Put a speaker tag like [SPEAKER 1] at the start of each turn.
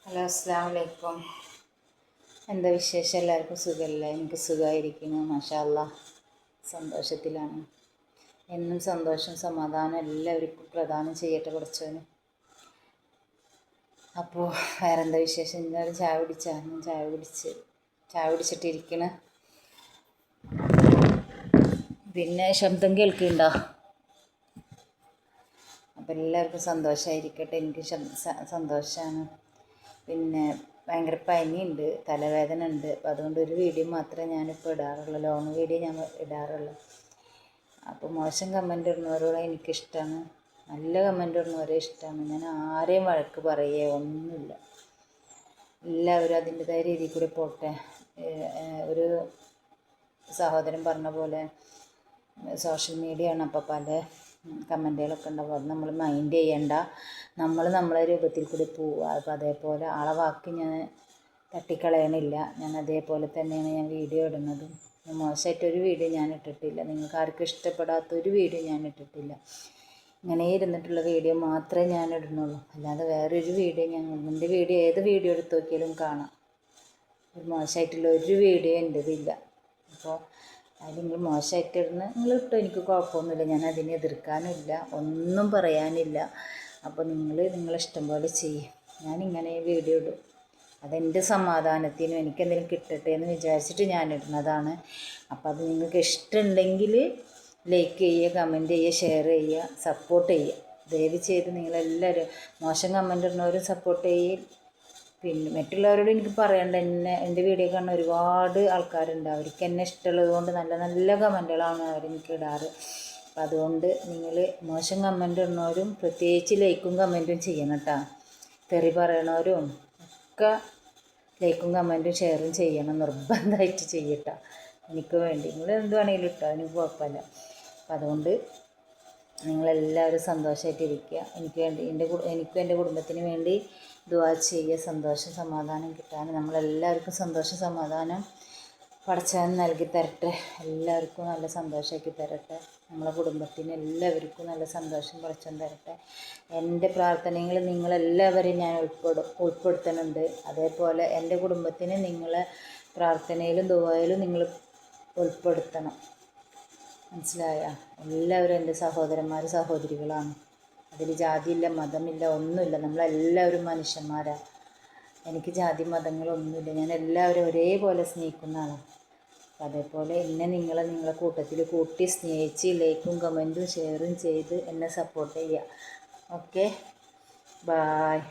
[SPEAKER 1] Hello, അസ്സലാമു അലൈക്കും. എന്താ വിശേഷം? എല്ലാവർക്കും സുഖമല്ലേ? എനിക്ക് സുഖമായിരിക്കുന്നു, മാഷാ അല്ലാഹ്. സന്തോഷത്തിലാണ്. എന്നും സന്തോഷം സമാധാനം എല്ലാവർക്കും പ്രദാനം ചെയ്യട്ടെ പഠിച്ചവന്. അപ്പോൾ വേറെന്താ വിശേഷം? ഇന്നൊരു ചായ കുടിച്ചാൽ ഞാൻ ചായ കുടിച്ചിട്ടിരിക്കണ. പിന്നെ ശബ്ദം കേൾക്കുന്നുണ്ടോ? അപ്പോൾ എല്ലാവർക്കും സന്തോഷമായിരിക്കട്ടെ. എനിക്ക് സന്തോഷമാണ്. പിന്നെ ഭയങ്കര പനിയുണ്ട്, തലവേദന ഉണ്ട്. അപ്പോൾ അതുകൊണ്ട് ഒരു വീഡിയോ മാത്രമേ ഞാനിപ്പോൾ ഇടാറുള്ളൂ, ലോങ് വീഡിയോ ഞാൻ ഇടാറുള്ളൂ. അപ്പോൾ മോശം കമൻ്റ് ഇടുന്നവരോട് എനിക്കിഷ്ടമാണ്, നല്ല കമൻ്റ് ഇടുന്നവരെ ഇഷ്ടമാണ്. ഞാൻ ആരെയും വഴക്ക് പറയുകയോ ഒന്നുമില്ല. എല്ലാവരും അതിൻ്റെതായ രീതിയിൽ കൂടി പോട്ടെ. ഒരു സഹോദരൻ പറഞ്ഞ പോലെ സോഷ്യൽ മീഡിയ ആണ്, അപ്പോൾ പല കമൻറ്റുകളൊക്കെ ഉണ്ടാവും. അത് നമ്മൾ മൈൻഡ് ചെയ്യണ്ട, നമ്മൾ നമ്മളെ രൂപത്തിൽ കൂടി പോവുക. അപ്പോൾ അതേപോലെ ആളെ വാക്ക് ഞാൻ തട്ടിക്കളയണില്ല. ഞാൻ അതേപോലെ തന്നെയാണ് ഞാൻ വീഡിയോ ഇടുന്നതും. മോശമായിട്ടൊരു വീഡിയോ ഞാൻ ഇട്ടിട്ടില്ല, നിങ്ങൾക്ക് ആർക്കും ഇഷ്ടപ്പെടാത്തൊരു വീഡിയോ ഞാൻ ഇട്ടിട്ടില്ല. ഇങ്ങനെ ഇരുന്നിട്ടുള്ള വീഡിയോ മാത്രമേ ഞാൻ ഇടുന്നുള്ളൂ, അല്ലാതെ വേറൊരു വീഡിയോ എൻ്റെ വീഡിയോ ഏത് വീഡിയോ എടുത്ത് നോക്കിയാലും കാണാം. ഒരു മോശമായിട്ടുള്ള ഒരു വീഡിയോ എൻ്റെതില്ല. അപ്പോൾ അതിൽ നിങ്ങൾ മോശമായിട്ടിരുന്ന് നിങ്ങൾ ഇട്ടോ, എനിക്ക് കുഴപ്പമൊന്നുമില്ല. ഞാൻ അതിനെ എതിർക്കാനില്ല, ഒന്നും പറയാനില്ല. അപ്പോൾ നിങ്ങളിഷ്ടം പോലെ ചെയ്യും. ഞാനിങ്ങനെ വീഡിയോ ഇടും, അതെൻ്റെ സമാധാനത്തിനും എനിക്കെന്തെങ്കിലും കിട്ടട്ടെ എന്ന് വിചാരിച്ചിട്ട് ഞാൻ ഇടുന്നതാണ്. അപ്പോൾ അത് നിങ്ങൾക്ക് ഇഷ്ടമുണ്ടെങ്കിൽ ലൈക്ക് ചെയ്യുക, കമൻറ്റ് ചെയ്യുക, ഷെയർ ചെയ്യുക, സപ്പോർട്ട് ചെയ്യുക. ദയവ് ചെയ്ത് നിങ്ങളെല്ലാവരും മോശം കമൻ്റ് ഇടുന്നവരും സപ്പോർട്ട് ചെയ്യുക. പിന്നെ മറ്റുള്ളവരോട് എനിക്ക് പറയണ്ട, എൻ്റെ വീഡിയോ കാണുന്ന ഒരുപാട് ആൾക്കാരുണ്ട്, അവർക്ക് എന്നെ ഇഷ്ടമുള്ളത് കൊണ്ട് നല്ല നല്ല കമൻറ്റുകളാണ് അവരെനിക്ക് ഇടാറ്. അപ്പം അതുകൊണ്ട് നിങ്ങൾ മോശം കമൻ്റ് ഇടുന്നവരും പ്രത്യേകിച്ച് ലൈക്കും കമൻറ്റും ചെയ്യണം കേട്ടോ. തെറി പറയണവരും ഒക്കെ ലൈക്കും കമൻറ്റും ഷെയറും ചെയ്യണം, നിർബന്ധമായിട്ട് ചെയ്യട്ടോ. എനിക്ക് വേണ്ടി നിങ്ങൾ എന്ത് വേണമെങ്കിലും ഇട്ടോ, എനിക്ക് കുഴപ്പമില്ല. അപ്പം അതുകൊണ്ട് നിങ്ങളെല്ലാവരും സന്തോഷമായിട്ടിരിക്കുക. എനിക്കും എൻ്റെ കുടുംബത്തിന് വേണ്ടി ദുആ ചെയ്യുക. സന്തോഷം സമാധാനം കിട്ടാൻ നമ്മളെല്ലാവർക്കും സന്തോഷം സമാധാനം പടച്ചവൻ നൽകി തരട്ടെ. എല്ലാവർക്കും നല്ല സന്തോഷമാക്കി തരട്ടെ. നമ്മളെ കുടുംബത്തിന് എല്ലാവർക്കും നല്ല സന്തോഷം പടച്ചവൻ തരട്ടെ. എൻ്റെ പ്രാർത്ഥനകൾ നിങ്ങളെല്ലാവരെയും ഞാൻ ഉൾപ്പെടുത്തുന്നുണ്ട്. അതേപോലെ എൻ്റെ കുടുംബത്തിന് നിങ്ങളെ പ്രാർത്ഥനയിലും ദുആയിലും നിങ്ങൾ ഉൾപ്പെടുത്തണം. മനസ്സിലായ? എല്ലാവരും എൻ്റെ സഹോദരന്മാർ സഹോദരികളാണ്. അതിൽ ജാതിയില്ല, മതമില്ല, ഒന്നുമില്ല. നമ്മളെല്ലാവരും മനുഷ്യന്മാരാണ്. എനിക്ക് ജാതി മതങ്ങളൊന്നുമില്ല. ഞാൻ എല്ലാവരും ഒരേപോലെ സ്നേഹിക്കുന്ന ആളാണ്. അതേപോലെ നിങ്ങളെ കൂട്ടത്തിൽ കൂട്ടി സ്നേഹിച്ച് ലൈക്കും കമൻറ്റും ഷെയറും ചെയ്ത് എന്നെ സപ്പോർട്ട് ചെയ്യുക. Okay, bye.